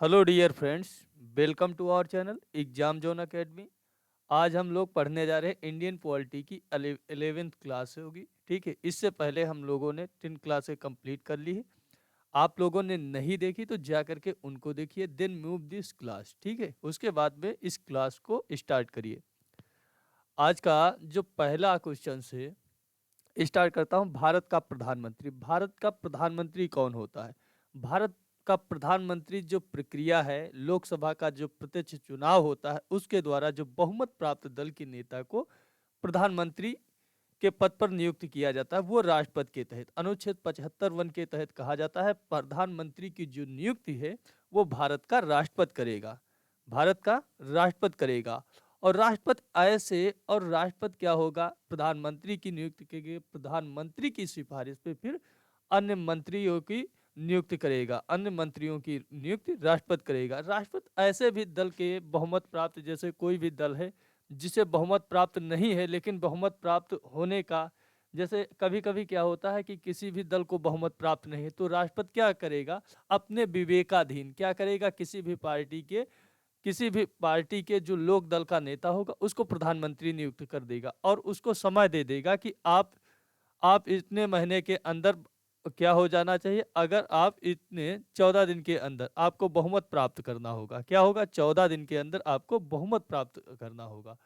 Hello dear friends, welcome to our channel exam zone academy. आज हम लोग पढ़ने जा रहे हैं इंडियन पॉलिटी की 11th क्लास होगी। ठीक है, इससे पहले हम लोगों ने 10 क्लासें कंप्लीट कर ली है। आप लोगों ने नहीं देखी तो जा करके उनको देखिए, देन मूव दिस क्लास। ठीक है, उसके बाद में इस क्लास को स्टार्ट करिए। आज का जो पहला क्वेश्चन से स्टार्ट करता हूं। भारत का प्रधानमंत्री, भारत का प्रधानमंत्री कौन होता है? भारत का प्रधानमंत्री जो प्रक्रिया है, लोकसभा का जो प्रत्यक्ष चुनाव होता है उसके द्वारा जो बहुमत प्राप्त दल के नेता को प्रधानमंत्री के पद पर नियुक्त किया जाता है, वो राष्ट्रपति के तहत अनुच्छेद 75 के तहत कहा जाता है। प्रधानमंत्री की जो नियुक्ति है वो भारत का राष्ट्रपति करेगा, भारत का राष्ट्रपति करेगा। और राष्ट्रपति ऐसे, और राष्ट्रपति क्या होगा, प्रधानमंत्री की नियुक्ति के प्रधानमंत्री की सिफारिश पे फिर अन्य मंत्रियों की नियुक्ति करेगा, अन्य मंत्रियों की नियुक्ति राष्ट्रपति करेगा। राष्ट्रपति ऐसे भी दल के बहुमत प्राप्त, जैसे कोई भी दल है जिसे बहुमत प्राप्त नहीं है लेकिन बहुमत प्राप्त होने का, जैसे कभी कभी क्या होता है कि किसी भी दल को बहुमत प्राप्त नहीं है तो राष्ट्रपति क्या करेगा, अपने विवेकाधीन क्या करेगा, किसी भी पार्टी के जो लोक दल का नेता होगा उसको प्रधानमंत्री नियुक्त कर देगा और उसको समय दे देगा कि आप इतने महीने के अंदर क्या हो जाना चाहिए। अगर आप इतने 14 दिन के अंदर आपको बहुमत प्राप्त करना होगा, क्या होगा, 14 दिन के अंदर आपको बहुमत प्राप्त करना होगा।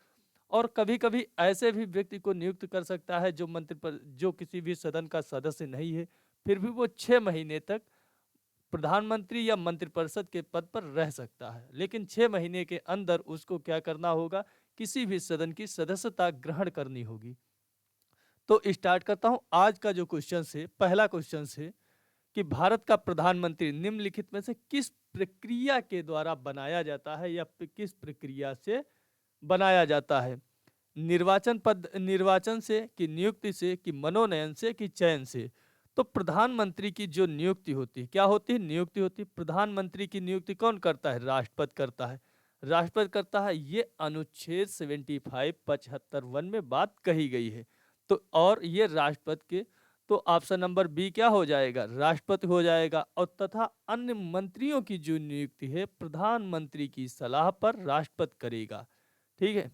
और कभी कभी ऐसे भी व्यक्ति को नियुक्त कर सकता है जो मंत्री पर, जो किसी भी सदन का सदस्य नहीं है, फिर भी वो 6 महीने तक प्रधानमंत्री या मंत्रिपरिषद के पद पर रह सकता है, लेकिन 6 महीने के अंदर उसको क्या करना होगा, किसी भी सदन की सदस्यता ग्रहण करनी होगी। तो स्टार्ट करता हूं आज का जो क्वेश्चन से, पहला क्वेश्चन से कि भारत का प्रधानमंत्री निम्नलिखित में से किस प्रक्रिया के द्वारा बनाया जाता है या किस प्रक्रिया से बनाया जाता है? निर्वाचन से, कि नियुक्ति से, कि मनोनयन से, कि चयन से? तो प्रधानमंत्री की जो नियुक्ति होती है, क्या होती है, नियुक्ति होती है। प्रधानमंत्री की नियुक्ति कौन करता है? राष्ट्रपति करता है, राष्ट्रपति करता है। ये अनुच्छेद 75 75 में बात कही गई है। तो और ये राष्ट्रपति के, तो ऑप्शन नंबर बी क्या हो जाएगा, राष्ट्रपति हो जाएगा। और तथा अन्य मंत्रियों की जो नियुक्ति है प्रधानमंत्री की सलाह पर राष्ट्रपति करेगा। ठीक है,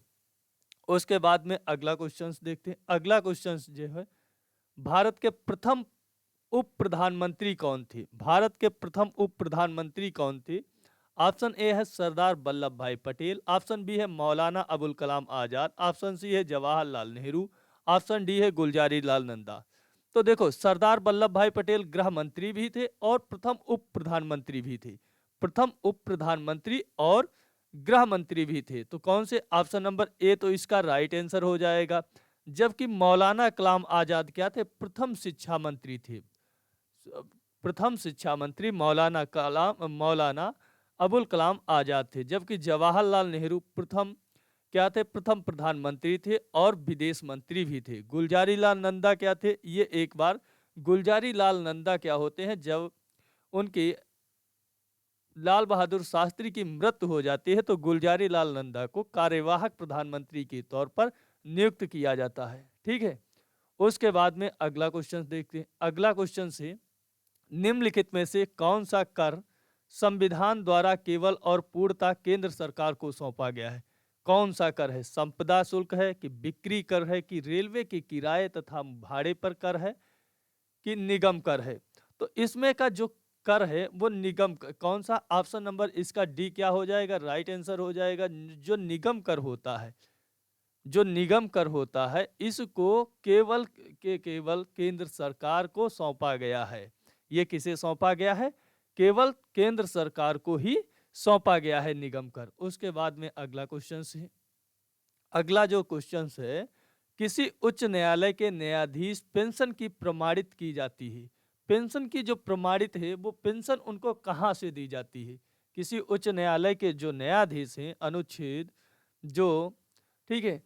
उसके बाद में अगला क्वेश्चन देखते हैं। अगला क्वेश्चन जो है, भारत के प्रथम उप प्रधानमंत्री कौन थे? भारत के प्रथम उप प्रधानमंत्री कौन थे? ऑप्शन ए है सरदार वल्लभ भाई पटेल, ऑप्शन बी है मौलाना अबुल कलाम आजाद, ऑप्शन सी है जवाहरलाल नेहरू, ऑप्शन डी है गुलजारी लाल नंदा। तो देखो, सरदार वल्लभ भाई पटेल गृह मंत्री भी थे और प्रथम उप प्रधानमंत्री भी थे, प्रथम उप प्रधानमंत्री और गृह मंत्री भी थे। तो कौन से, ऑप्शन नंबर ए तो इसका राइट आंसर हो जाएगा। जबकि मौलाना कलाम आजाद क्या थे, प्रथम शिक्षा मंत्री थे। प्रथम शिक्षा मंत्री मौलाना अबुल कलाम आजाद थे। जबकि जवाहरलाल नेहरू प्रथम क्या थे, प्रथम प्रधानमंत्री थे और विदेश मंत्री भी थे। गुलजारी लाल नंदा क्या थे, ये एक बार, गुलजारी लाल नंदा क्या होते हैं, जब उनकी लाल बहादुर शास्त्री की मृत्यु हो जाती है तो गुलजारी लाल नंदा को कार्यवाहक प्रधानमंत्री के तौर पर नियुक्त किया जाता है। ठीक है, उसके बाद में अगला क्वेश्चन देखते हैं। अगला क्वेश्चन से, निम्नलिखित में से कौन सा कर संविधान द्वारा केवल और पूर्णतः केंद्र सरकार को सौंपा गया है? कौन सा कर है? संपदा शुल्क है, कि बिक्री कर है, कि रेलवे के किराए तथा भाड़े पर कर है, कि निगम कर है? तो इसमें का जो कर है वो कौन सा, ऑप्शन नंबर इसका डी क्या हो जाएगा, राइट आंसर हो जाएगा। जो निगम कर होता है, जो निगम कर होता है, इसको केवल केंद्र सरकार को सौंपा गया है। ये किसे सौंपा गया है? केवल केंद्र सरकार को ही सौंपा गया है निगम कर। उसके बाद में अगला क्वेश्चन है, अगला जो क्वेश्चन है, किसी उच्च न्यायालय के न्यायाधीश पेंशन की प्रमाणित की जाती है? पेंशन की जो प्रमाणित है वो पेंशन उनको कहाँ से दी जाती है? किसी उच्च न्यायालय के जो न्यायाधीश हैं, अनुच्छेद जो, ठीक है,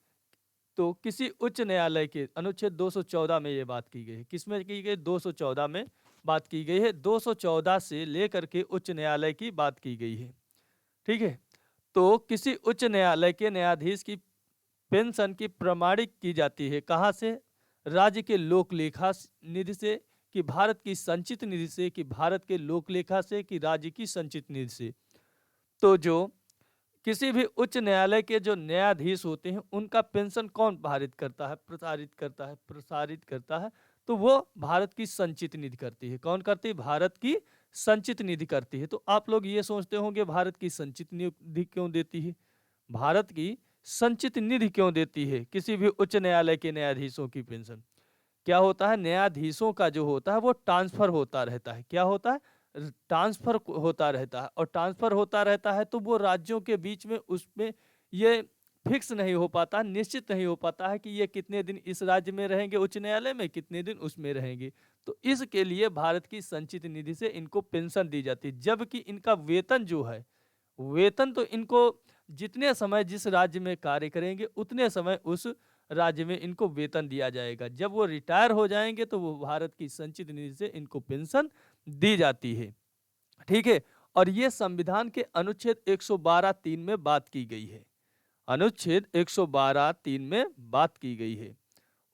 तो किसी उच्च न्यायालय के अनुच्छेद 214 में ये बात की गई है। किसमें की गई? 214 में बात की गई है। 214 से लेकर के उच्च न्यायालय की बात की गई है। ठीक है, तो किसी उच्च न्यायालय के न्यायाधीश की पेंशन की प्रमाणित की जाती है कहाँ से? राज्य के लोक लेखा निधि से, कि भारत की संचित निधि से, कि भारत के लोक लेखा से, कि राज्य की संचित निधि से? तो जो किसी भी उच्च न्यायालय के जो न्यायाधीश होते हैं उनका पेंशन कौन प्रसारित करता है, तो वो भारत की संचित निधि करती है। कौन करती है? भारत की संचित निधि करती है। तो आप लोग ये सोचते होंगे भारत की संचित निधि क्यों देती है, भारत की संचित निधि क्यों देती है किसी भी उच्च न्यायालय के न्यायाधीशों की पेंशन? क्या होता है, न्यायाधीशों का जो होता है वो ट्रांसफर होता रहता है। क्या होता है? ट्रांसफर होता रहता है, और ट्रांसफर होता रहता है तो वो राज्यों के बीच में उसमें ये फिक्स नहीं हो पाता, निश्चित नहीं हो पाता है कि ये कितने दिन इस राज्य में रहेंगे उच्च न्यायालय में, कितने दिन उसमें रहेंगे। तो इसके लिए भारत की संचित निधि से इनको पेंशन दी जाती है। जबकि इनका वेतन जो है, वेतन तो इनको जितने समय जिस राज्य में कार्य करेंगे उतने समय उस राज्य में इनको वेतन दिया जाएगा। जब वो रिटायर हो जाएंगे तो वो भारत की संचित निधि से इनको पेंशन दी जाती है। ठीक है, और ये संविधान के अनुच्छेद 112(3) में बात की गई है। अनुच्छेद 112(3) में बात की गई है।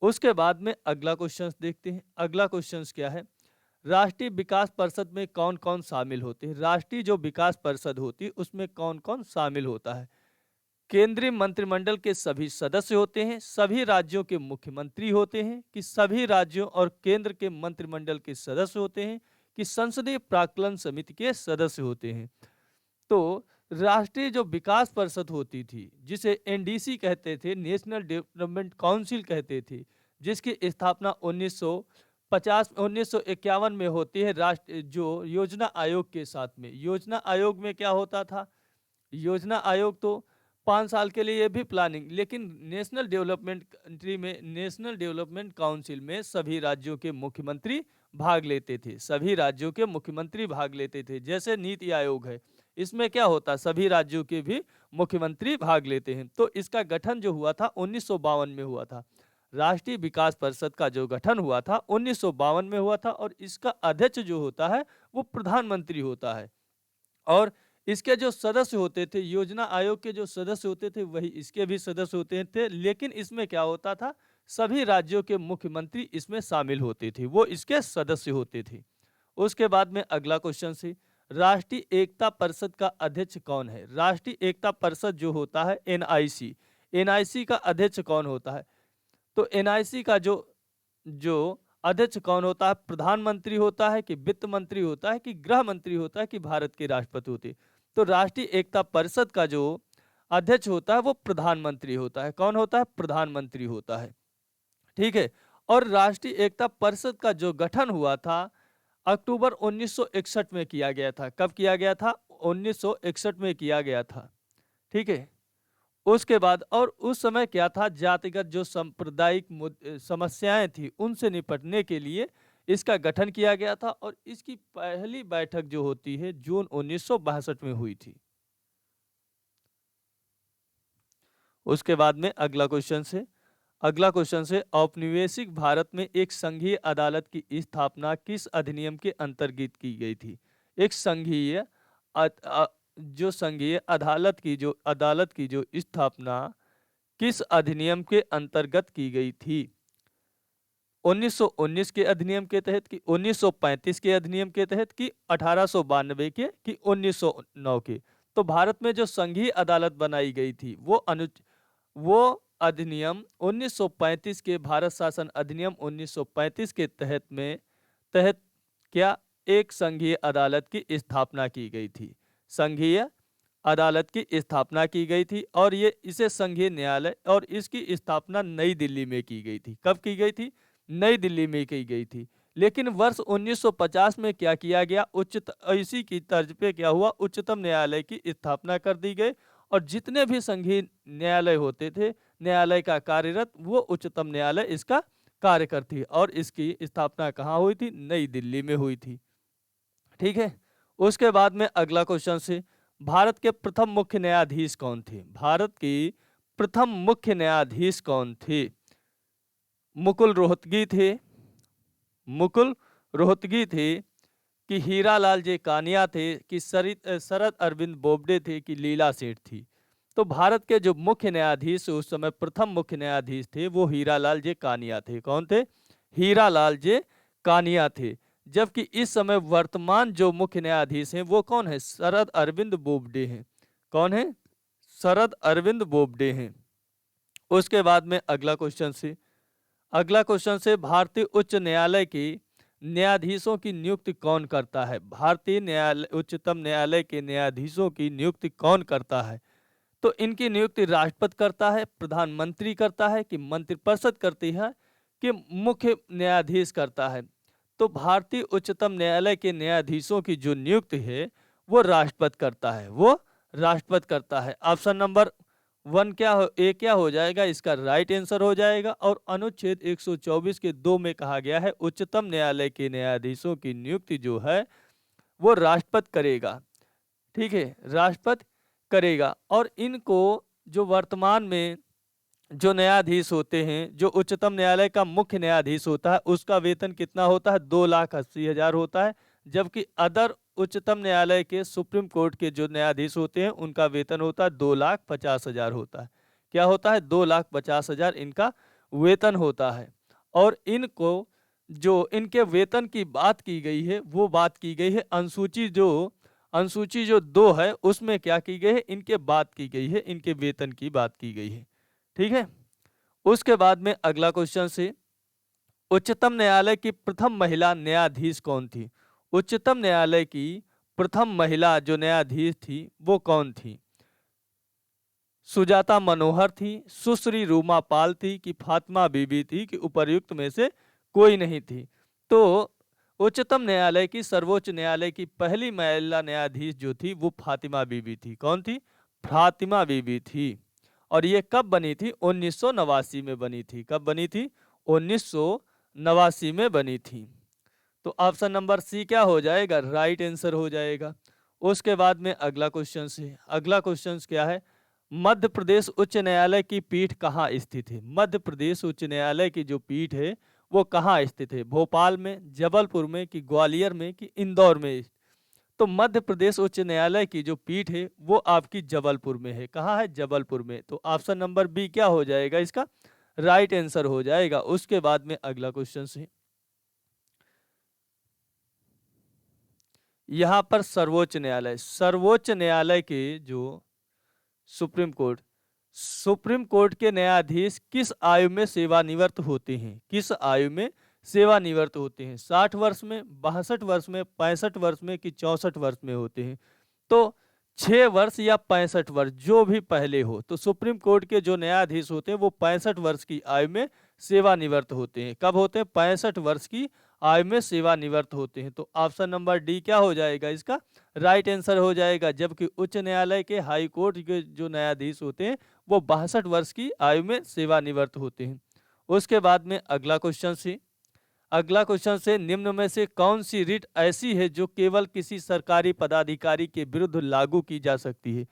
उसके बाद में अगला क्वेश्चन देखते हैं। अगला क्वेश्चन क्या है, राष्ट्रीय विकास परिषद में कौन कौन शामिल होते हैं? राष्ट्रीय जो विकास परिषद होती है उसमें कौन कौन शामिल होता है? केंद्रीय मंत्रिमंडल के सभी सदस्य होते हैं, सभी राज्यों के मुख्यमंत्री होते हैं, कि सभी राज्यों और केंद्र के मंत्रिमंडल के सदस्य होते हैं, कि संसदीय प्राक्कलन समिति के सदस्य होते हैं? तो राष्ट्रीय जो विकास परिषद होती थी, जिसे एनडीसी कहते थे, नेशनल डेवलपमेंट काउंसिल कहते थे, जिसकी स्थापना 1951 में होती है राष्ट्र जो योजना आयोग के साथ में। योजना आयोग में क्या होता था? योजना आयोग तो 5 साल के लिए ये भी प्लानिंग, लेकिन नेशनल डेवलपमेंट काउंसिल में सभी राज्यों के मुख्यमंत्री भाग लेते थे। सभी राज्यों के मुख्यमंत्री भाग लेते थे। जैसे नीति आयोग है, इसमें क्या होता है, सभी राज्यों के भी मुख्यमंत्री भाग लेते हैं। तो इसका गठन जो हुआ था 1952 में हुआ था। राष्ट्रीय विकास परिषद का जो गठन हुआ था 1952 में हुआ था, और इसका अध्यक्ष जो होता है वो प्रधानमंत्री होता है। और इसके जो सदस्य होते थे, योजना आयोग के जो सदस्य होते थे वही इसके भी सदस्य होते थे। लेकिन इसमें क्या होता था, सभी राज्यों के मुख्यमंत्री इसमें शामिल होते थे, वो इसके सदस्य होते थे। उसके बाद में अगला क्वेश्चन से, राष्ट्रीय एकता परिषद का अध्यक्ष कौन है? राष्ट्रीय एकता परिषद जो होता है एनआईसी, एनआईसी का अध्यक्ष कौन होता है? तो एनआईसी का जो जो अध्यक्ष कौन होता है? प्रधानमंत्री होता है, कि वित्त मंत्री होता है, कि गृह मंत्री होता है, कि भारत के राष्ट्रपति होते हैं? तो राष्ट्रीय एकता परिषद का जो अध्यक्ष होता है वो प्रधानमंत्री होता है। कौन होता है? प्रधानमंत्री होता है। ठीक है, और राष्ट्रीय एकता परिषद का जो गठन हुआ था अक्टूबर 1961 में किया गया था। कब किया गया था? 1961 में किया गया था। ठीक है, उसके बाद, और उस समय क्या था, जातिगत जो सांप्रदायिक समस्याएं थी उनसे निपटने के लिए इसका गठन किया गया था, और इसकी पहली बैठक जो होती है जून 1962 में हुई थी। उसके बाद में अगला क्वेश्चन से औपनिवेशिक भारत में एक संघीय अदालत की स्थापना किस अधिनियम के अंतर्गत की गई थी? एक संघीय जो संघीय अदालत की जो स्थापना किस अधिनियम के अंतर्गत की गई थी? 1919 के अधिनियम के तहत, कि 1935 के अधिनियम के तहत, कि 1892 के, कि 1909 के? तो भारत में जो संघीय अदालत बनाई गई थी वो अधिनियम 1935 के, भारत शासन अधिनियम 1935 के तहत क्या एक संघीय अदालत की स्थापना की गई थी? संघीय अदालत की स्थापना की गई थी, और इसे संघीय न्यायालय, और इसकी स्थापना नई दिल्ली में की गई थी। कब की गई थी? नई दिल्ली में की गई थी। लेकिन वर्ष 1950 में क्या किया गया, इसी की तर्ज पे क्या हुआ, उच्चतम न्यायालय की स्थापना कर दी गई, और जितने भी संघीय न्यायालय होते थे, न्यायालय का कार्यरत, वो उच्चतम न्यायालय इसका कार्य करती है, और इसकी स्थापना कहाँ हुई थी? नई दिल्ली में हुई थी। ठीक है, उसके बाद में अगला क्वेश्चन से, भारत के प्रथम मुख्य न्यायाधीश कौन थे? भारत की प्रथम मुख्य न्यायाधीश कौन थे? मुकुल रोहतगी थे, कि हीरालाल जे कानिया थे, कि शरद अरविंद बोबडे थे, कि लीला सेठ थी? तो भारत के जो मुख्य न्यायाधीश उस समय प्रथम मुख्य न्यायाधीश थे वो हीरालाल जे कानिया थे। कौन थे? हीरालाल जे कानिया थे। जबकि इस समय वर्तमान जो मुख्य न्यायाधीश हैं वो कौन है? शरद अरविंद बोबडे हैं। कौन है? शरद अरविंद बोबडे हैं। उसके बाद में अगला क्वेश्चन से भारतीय उच्च न्यायालय के न्यायाधीशों की नियुक्ति कौन करता है? भारतीय न्यायालय उच्चतम न्यायालय के न्यायाधीशों की नियुक्ति कौन करता है? तो इनकी नियुक्ति राष्ट्रपति करता है, प्रधानमंत्री करता है, कि मंत्रिपरिषद करती है, कि मुख्य न्यायाधीश करता है? तो भारतीय उच्चतम न्यायालय के न्यायाधीशों की जो नियुक्ति है वो राष्ट्रपति करता है, वो राष्ट्रपति करता है। ऑप्शन नंबर 1 क्या हो जाएगा? इसका राइट आंसर हो जाएगा। और अनुच्छेद 124 के 2 में कहा गया है उच्चतम न्यायालय के न्यायाधीशों की नियुक्ति जो है वो राष्ट्रपति करेगा। ठीक है, राष्ट्रपति करेगा। और इनको जो वर्तमान में जो न्यायाधीश होते हैं, जो उच्चतम न्यायालय का मुख्य न्यायाधीश होता है, उसका वेतन कितना होता है? 2,80,000 होता है। जबकि अदर उच्चतम न्यायालय के सुप्रीम कोर्ट के जो न्यायाधीश होते हैं उनका वेतन होता है 2,50,000 होता है। क्या होता है? 2,50,000 इनका वेतन होता है। और इनको जो इनके वेतन की बात की गई है वो बात की गई है अनुसूची जो 2 है उसमें क्या की गई है? इनके बात की गई है, इनके वेतन की बात की गई है। ठीक है, उसके बाद में अगला क्वेश्चन से उच्चतम न्यायालय की प्रथम महिला न्यायाधीश कौन थी? उच्चतम न्यायालय की प्रथम महिला जो न्यायाधीश थी वो कौन थी? सुजाता मनोहर थी, सुश्री रूमा पाल थी, कि फातिमा बीबी थी, कि उपर्युक्त में से कोई नहीं थी? तो उच्चतम न्यायालय की सर्वोच्च न्यायालय की पहली महिला न्यायाधीश जो थी वो फातिमा बीबी थी। कौन थी? फातिमा बीबी थी। और ये कब बनी थी? 1989 में बनी थी। कब बनी थी? 1989 में बनी थी। तो ऑप्शन नंबर सी क्या हो जाएगा? राइट आंसर हो जाएगा। उसके बाद में अगला क्वेश्चन क्या है? मध्य प्रदेश उच्च न्यायालय की पीठ कहाँ स्थित है? मध्य प्रदेश उच्च न्यायालय की जो पीठ है वो कहाँ स्थित है? भोपाल में, जबलपुर में, कि ग्वालियर में, कि इंदौर में? तो मध्य प्रदेश उच्च न्यायालय की जो पीठ है वो आपकी जबलपुर में है। कहाँ है? जबलपुर में। तो ऑप्शन नंबर बी क्या हो जाएगा? इसका राइट आंसर हो जाएगा। उसके बाद में अगला क्वेश्चन है, यहाँ पर सर्वोच्च न्यायालय के जो सुप्रीम कोर्ट के न्यायाधीश किस आयु में सेवानिवृत्त होते हैं? किस आयु में सेवानिवृत्त होते हैं? 60 वर्ष में, 62 वर्ष में, 65 वर्ष में, कि 64 वर्ष में होते हैं? तो 6 वर्ष या 65 वर्ष, जो भी पहले हो। तो सुप्रीम कोर्ट के जो न्यायाधीश होते हैं वो 65 वर्ष की आयु में सेवानिवृत्त होते हैं। कब होते हैं? 65 वर्ष की आयु में सेवानिवृत्त होते हैं। तो ऑप्शन नंबर डी क्या हो जाएगा? इसका राइट आंसर हो जाएगा। जबकि उच्च न्यायालय के हाई कोर्ट के जो न्यायाधीश होते हैं वो 62 वर्ष की आयु में सेवानिवृत्त होते हैं। उसके बाद में अगला क्वेश्चन से निम्न में से कौन सी रिट ऐसी है जो केवल किसी सरकारी पदाधिकारी के विरुद्ध लागू की जा सकती है?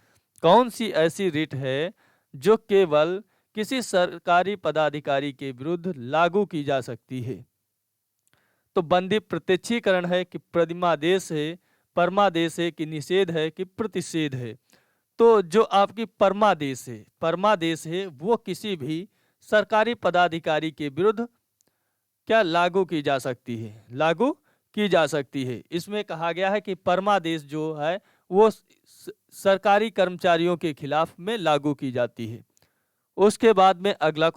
कौन सी ऐसी रिट है जो केवल किसी सरकारी पदाधिकारी के विरुद्ध लागू की जा सकती है? तो बंदी प्रत्यक्षीकरण है, कि प्रतिमादेश है, परमादेश है, कि निषेध है, कि प्रतिषेध है? तो जो आपकी परमादेश है वो किसी भी सरकारी पदाधिकारी के विरुद्ध क्या लागू की जा सकती है? लागू की जा सकती है। इसमें कहा गया है कि परमादेश जो है वो सरकारी कर्मचारियों के खिलाफ में लागू की जाती है। उसके बाद में अगला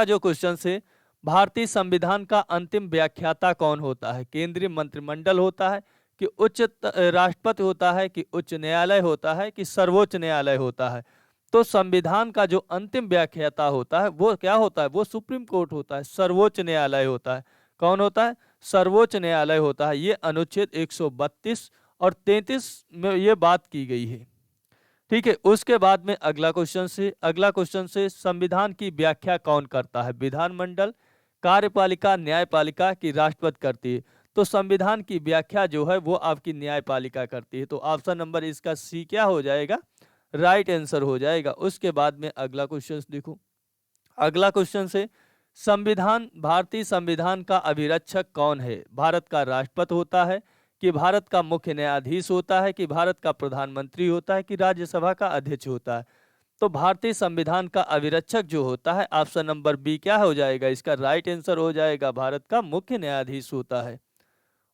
जो क्वेश्चन से भारतीय संविधान का अंतिम व्याख्याता कौन होता है? केंद्रीय मंत्रिमंडल होता है, कि राष्ट्रपति होता है, कि उच्च न्यायालय होता है, कि सर्वोच्च न्यायालय होता है? तो संविधान का जो अंतिम व्याख्याता होता है वो क्या होता है? वो सुप्रीम कोर्ट होता है, सर्वोच्च न्यायालय होता है। कौन होता है? सर्वोच्च न्यायालय होता है। ये अनुच्छेद 132 और 33 में ये बात की गई है। ठीक है, उसके बाद में अगला क्वेश्चन से संविधान की व्याख्या कौन करता है? विधानमंडल, कार्यपालिका, न्यायपालिका, की राष्ट्रपति करती है? तो संविधान की व्याख्या जो है वो आपकी न्यायपालिका करती है। तो ऑप्शन नंबर इसका सी क्या हो जाएगा? राइट आंसर हो जाएगा। उसके बाद में अगला क्वेश्चन देखो। अगला क्वेश्चन से भारतीय संविधान का अभिरक्षक कौन है? भारत का राष्ट्रपति होता है, कि भारत का मुख्य न्यायाधीश होता है, कि भारत का प्रधानमंत्री होता है, कि राज्यसभा का अध्यक्ष होता है? तो भारतीय संविधान का अभिरक्षक जो होता है ऑप्शन नंबर बी क्या हो जाएगा? इसका राइट आंसर हो जाएगा। भारत का मुख्य न्यायाधीश होता है।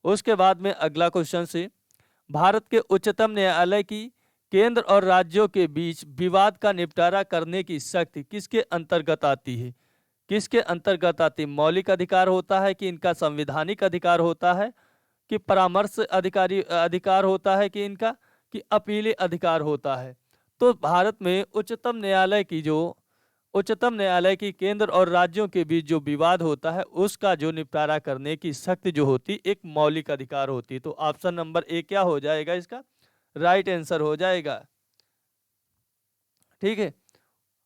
उसके बाद में अगला क्वेश्चन से भारत के उच्चतम न्यायालय की केंद्र और राज्यों के बीच विवाद का निपटारा करने की शक्ति किसके अंतर्गत आती है? किसके अंतर्गत आती है? मौलिक अधिकार होता है कि इनका संवैधानिक अधिकार होता है कि परामर्श अधिकार होता है कि इनका कि अपीली अधिकार होता है? तो भारत में उच्चतम न्यायालय की केंद्र और राज्यों के बीच जो विवाद होता है उसका जो निपटारा करने की शक्ति जो होती एक मौलिक अधिकार होती। तो ऑप्शन नंबर ए क्या हो जाएगा? इसका राइट आंसर हो जाएगा। ठीक है।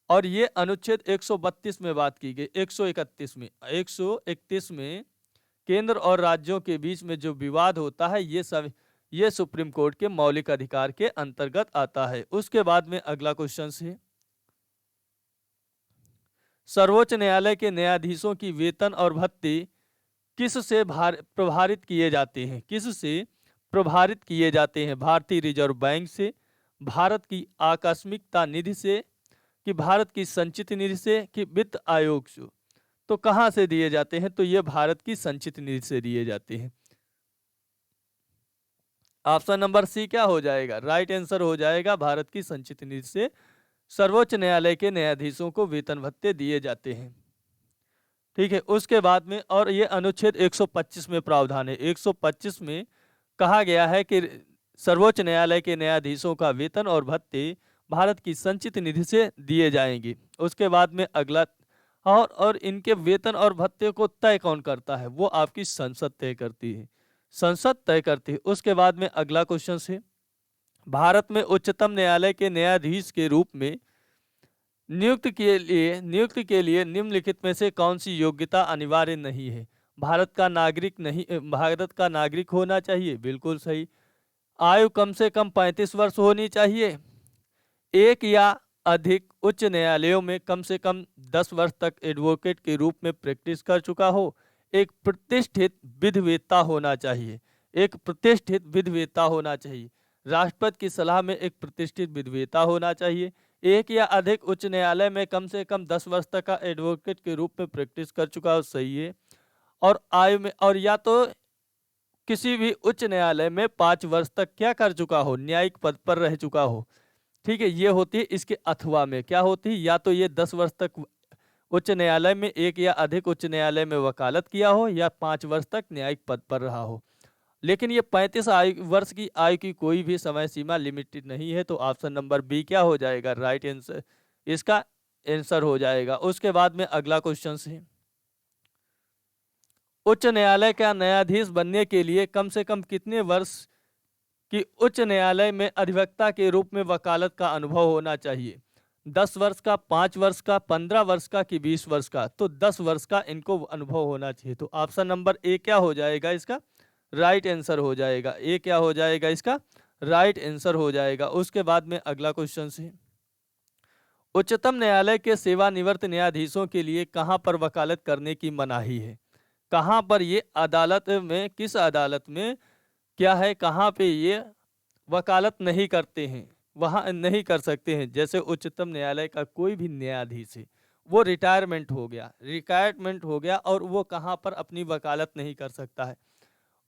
और ये अनुच्छेद 132 में बात की गई, 131 में केंद्र और राज्यों के बीच में जो विवाद होता है ये सुप्रीम कोर्ट के मौलिक अधिकार के अंतर्गत आता है। उसके बाद में अगला क्वेश्चन है, सर्वोच्च न्यायालय के न्यायाधीशों की वेतन और भत्ते किससे प्रभावित किए जाते हैं? किससे प्रभावित किए जाते हैं? भारतीय रिजर्व बैंक से, भारत की आकस्मिकता निधि से, कि भारत की संचित निधि से, कि वित्त आयोग से? तो कहां से दिए जाते हैं? तो ये भारत की संचित निधि से दिए जाते हैं। ऑप्शन नंबर सी क्या हो जाएगा? राइट आंसर हो जाएगा, भारत की संचित निधि से सर्वोच्च न्यायालय के न्यायाधीशों को वेतन भत्ते दिए जाते हैं। ठीक है। उसके बाद में और ये अनुच्छेद 125 में प्रावधान है। 125 में कहा गया है कि सर्वोच्च न्यायालय के न्यायाधीशों का वेतन और भत्ते भारत की संचित निधि से दिए जाएंगे। उसके बाद में अगला और इनके वेतन और भत्ते को तय कौन करता है? वो आपकी संसद तय करती है, संसद तय करती है। उसके बाद में अगला क्वेश्चन है, भारत में उच्चतम न्यायालय के न्यायाधीश के रूप में नियुक्ति के लिए निम्नलिखित में से कौन सी योग्यता अनिवार्य नहीं है? भारत का नागरिक होना चाहिए, बिल्कुल सही। आयु कम से कम 35 वर्ष होनी चाहिए। एक या अधिक उच्च न्यायालयों में कम से कम 10 वर्ष तक एडवोकेट के रूप में प्रैक्टिस कर चुका हो। एक प्रतिष्ठित विधिवेत्ता होना चाहिए, एक प्रतिष्ठित विधिवेत्ता होना चाहिए। राष्ट्रपति की सलाह में एक प्रतिष्ठित विधिवेत्ता होना चाहिए। एक या अधिक उच्च न्यायालय में कम से कम 10 वर्ष तक का एडवोकेट के रूप में प्रैक्टिस कर चुका हो, सही है। और आयु में और या तो किसी भी उच्च न्यायालय में 5 वर्ष तक क्या कर चुका हो? न्यायिक पद पर रह चुका हो। ठीक है। ये होती है इसके अथवा में क्या होती है? या तो ये 10 वर्ष तक उच्च न्यायालय में, एक या अधिक उच्च न्यायालय में वकालत किया हो, या 5 वर्ष तक न्यायिक पद पर रहा हो। लेकिन ये 35 वर्ष की आयु की कोई भी समय सीमा लिमिटेड नहीं है। तो ऑप्शन नंबर बी क्या हो जाएगा? राइट आंसर इसका आंसर हो जाएगा। उसके बाद में अगला क्वेश्चन है, उच्च न्यायालय का न्यायाधीश बनने के लिए कम से कम कितने वर्ष की उच्च न्यायालय में अधिवक्ता के रूप में वकालत का अनुभव होना चाहिए? 10 वर्ष का, 5 वर्ष का, 15 वर्ष का, कि 20 वर्ष का? तो 10 वर्ष का इनको अनुभव होना चाहिए। तो ऑप्शन नंबर ए क्या हो जाएगा? इसका राइट आंसर हो जाएगा। ए क्या हो जाएगा? इसका राइट आंसर हो जाएगा। उसके बाद में अगला क्वेश्चन है, उच्चतम न्यायालय के सेवानिवृत्त न्यायाधीशों के लिए कहां पर वकालत करने की मनाही है? कहां पर? ये अदालत में, किस अदालत में क्या है, कहां पे ये वकालत नहीं करते हैं, वहां नहीं कर सकते हैं? जैसे उच्चतम न्यायालय का कोई भी न्यायाधीश है, वो रिटायरमेंट हो गया और वो कहां पर अपनी वकालत नहीं कर सकता है?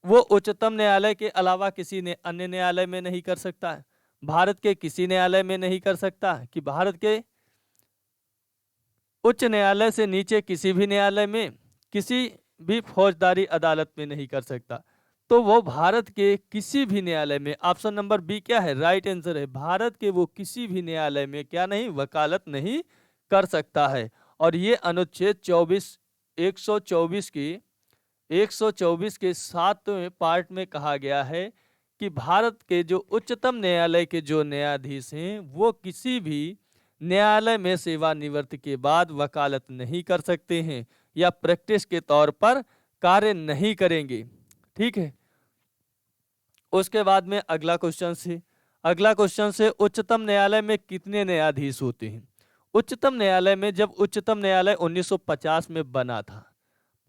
वो उच्चतम न्यायालय के अलावा किसी ने अन्य न्यायालय में नहीं कर सकता है, भारत के किसी न्यायालय में नहीं कर सकता, कि भारत के उच्च न्यायालय से नीचे किसी भी न्यायालय में, किसी भी फौजदारी अदालत में नहीं कर सकता। तो वो भारत के किसी भी न्यायालय में, ऑप्शन नंबर बी क्या है? राइट आंसर है। भारत के वो किसी भी न्यायालय में क्या नहीं, वकालत नहीं कर सकता है। और ये अनुच्छेद 124 के 7वें पार्ट में कहा गया है कि भारत के जो उच्चतम न्यायालय के जो न्यायाधीश हैं वो किसी भी न्यायालय में सेवानिवृत्ति के बाद वकालत नहीं कर सकते हैं या प्रैक्टिस के तौर पर कार्य नहीं करेंगे। ठीक है। उसके बाद में अगला क्वेश्चन से उच्चतम न्यायालय में कितने न्यायाधीश होते हैं? उच्चतम न्यायालय में, जब उच्चतम न्यायालय 1950 में बना था,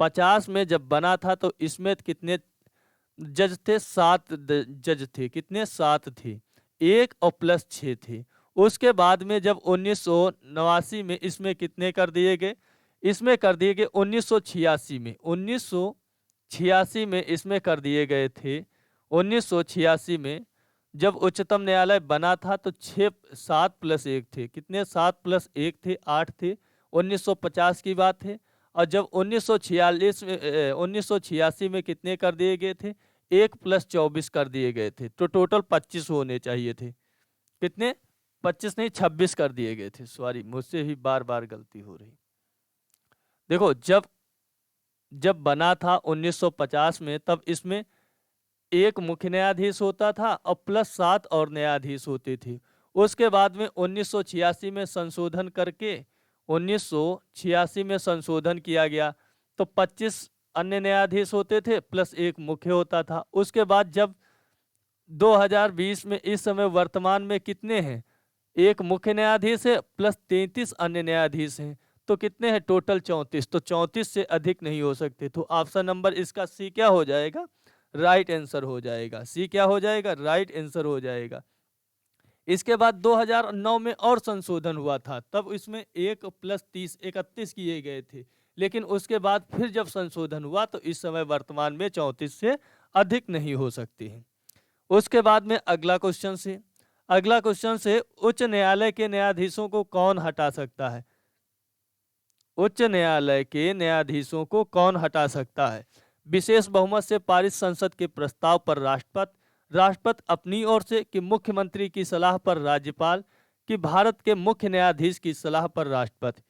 50 में जब बना था तो इसमें कितने जज थे? 7 जज थे। कितने? 7 थे। 1 और प्लस 6 थे। उसके बाद में जब 1989 में इसमें कितने कर दिए गए? इसमें कर दिए गए 1986 में इसमें कर दिए गए थे 1986 में जब उच्चतम न्यायालय बना था तो 7+1 थे। कितने? 7+1 थे, 8 थे। 1950 की बात है। और जब 1986 में कितने कर दिए गए थे? 1+24 कर दिए गए थे। तो टोटल 25 होने चाहिए थे। कितने? 25 नहीं, 26 कर दिए गए थे। सॉरी, मुझसे ही बार बार गलती हो रही। देखो, जब जब बना था 1950 में, तब इसमें एक मुख्य न्यायाधीश होता था और +7 और न्यायाधीश होते थे। उसके बाद में 1986 में संशोधन करके 1986 में संशोधन किया गया, तो 25 अन्य न्यायाधीश होते थे प्लस एक मुख्य होता था। उसके बाद जब 2020 में, इस समय वर्तमान में कितने हैं? एक मुख्य न्यायाधीश है प्लस 33 अन्य न्यायाधीश हैं। तो कितने हैं टोटल? 34। तो 34 से अधिक नहीं हो सकते। तो ऑप्शन नंबर इसका सी क्या हो जाएगा? राइट आंसर हो जाएगा। सी क्या हो जाएगा? राइट आंसर हो जाएगा। इसके बाद 2009 में और संशोधन हुआ था, तब इसमें 1+30 31 किए गए थे। लेकिन उसके बाद फिर जब संशोधन हुआ तो इस समय वर्तमान में 34 से अधिक नहीं हो सकते हैं। उसके बाद में अगला क्वेश्चन से उच्च न्यायालय के न्यायाधीशों को कौन हटा सकता है? उच्च न्यायालय के न्यायाधीशों को कौन हटा सकता है? विशेष बहुमत से पारित संसद के प्रस्ताव पर राष्ट्रपति अपनी ओर से, कि मुख्यमंत्री की सलाह पर राज्यपाल, कि भारत के मुख्य न्यायाधीश की सलाह पर राष्ट्रपति।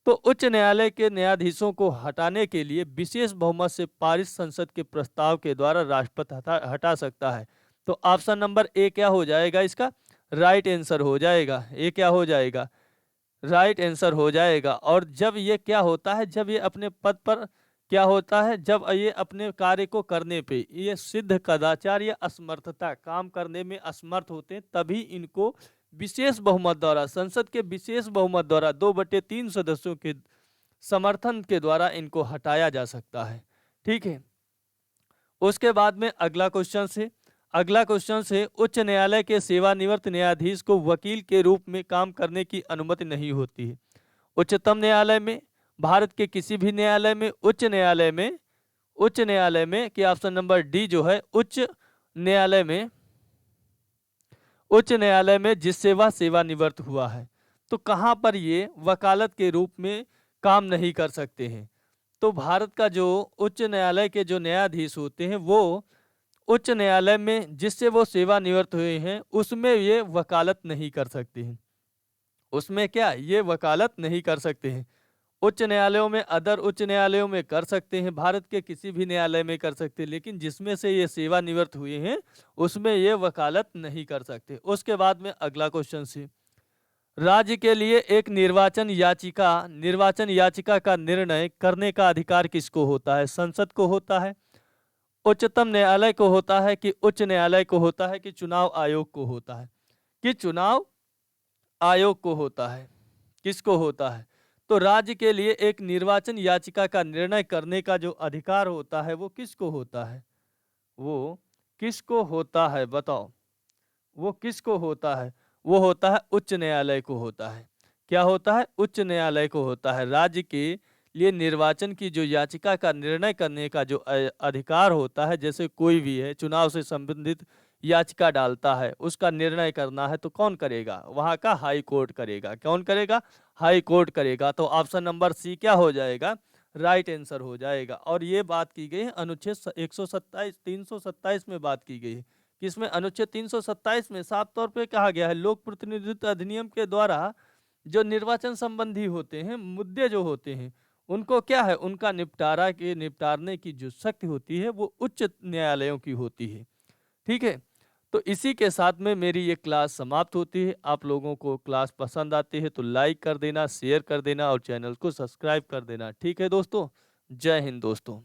तो उच्च न्यायालय के न्यायाधीशों को हटाने के लिए विशेष बहुमत से पारित संसद के प्रस्ताव के द्वारा राष्ट्रपति हटा सकता है। तो ऑप्शन नंबर ए क्या हो जाएगा? इसका राइट आंसर हो जाएगा। ए क्या हो जाएगा? राइट आंसर हो जाएगा। और जब ये क्या होता है? जब ये अपने पद पर क्या होता है? जब ये अपने कार्य को करने पे ये सिद्ध कदाचार या असमर्थता, काम करने में असमर्थ होते हैं, तभी इनको विशेष बहुमत द्वारा, संसद के विशेष बहुमत द्वारा 2/3 सदस्यों के समर्थन के द्वारा इनको हटाया जा सकता है। ठीक है। उसके बाद में अगला क्वेश्चन से उच्च न्यायालय के सेवानिवृत्त न्यायाधीश को वकील के रूप में काम करने की अनुमति नहीं होती है। उच्चतम न्यायालय में, भारत के किसी भी न्यायालय में, उच्च न्यायालय में कि ऑप्शन नंबर डी जो है, उच्च न्यायालय में जिससे वह सेवानिवृत्त हुआ है, तो कहाँ पर ये वकालत के रूप में काम नहीं कर सकते हैं? तो भारत का जो उच्च न्यायालय के जो न्यायाधीश होते हैं, वो उच्च न्यायालय में जिससे वो सेवानिवृत्त हुए हैं उसमें ये वकालत नहीं कर सकते हैं। उसमें क्या? ये वकालत नहीं कर सकते हैं। उच्च न्यायालयों में, अदर उच्च न्यायालयों में कर सकते हैं, भारत के किसी भी न्यायालय में कर सकते हैं, लेकिन जिसमें से ये सेवानिवृत्त हुए हैं उसमें ये वकालत नहीं कर सकते। उसके बाद में अगला क्वेश्चन से, राज्य के लिए एक निर्वाचन याचिका का निर्णय करने का अधिकार किसको होता है? संसद को होता है, उच्चतम न्यायालय को होता है, कि उच्च न्यायालय को होता है, कि चुनाव आयोग को होता है? कि चुनाव आयोग को होता है। किसको होता है? तो राज्य के लिए एक निर्वाचन याचिका का निर्णय करने का जो अधिकार होता है वो किसको होता है? वो किसको होता है? बताओ, वो किसको होता है? वो होता है उच्च न्यायालय को होता है। क्या होता है? उच्च न्यायालय को होता है। राज्य के लिए निर्वाचन की जो याचिका का निर्णय करने का जो अधिकार होता है, जैसे कोई भी है चुनाव से संबंधित याचिका डालता है, उसका निर्णय करना है तो कौन करेगा? वहाँ का हाई कोर्ट करेगा। कौन करेगा? हाई कोर्ट करेगा। तो ऑप्शन नंबर सी क्या हो जाएगा? राइट आंसर हो जाएगा। और ये बात की गई है अनुच्छेद 327 में बात की गई है। किसमें? अनुच्छेद 327 में साफ तौर पे कहा गया है, लोक प्रतिनिधित्व अधिनियम के द्वारा जो निर्वाचन संबंधी होते हैं मुद्दे जो होते हैं, उनको क्या है? उनका निपटारने की जो शक्ति होती है वो उच्च न्यायालयों की होती है। ठीक है। तो इसी के साथ में मेरी ये क्लास समाप्त होती है। आप लोगों को क्लास पसंद आती है तो लाइक कर देना, शेयर कर देना और चैनल को सब्सक्राइब कर देना। ठीक है दोस्तों, जय हिंद दोस्तों।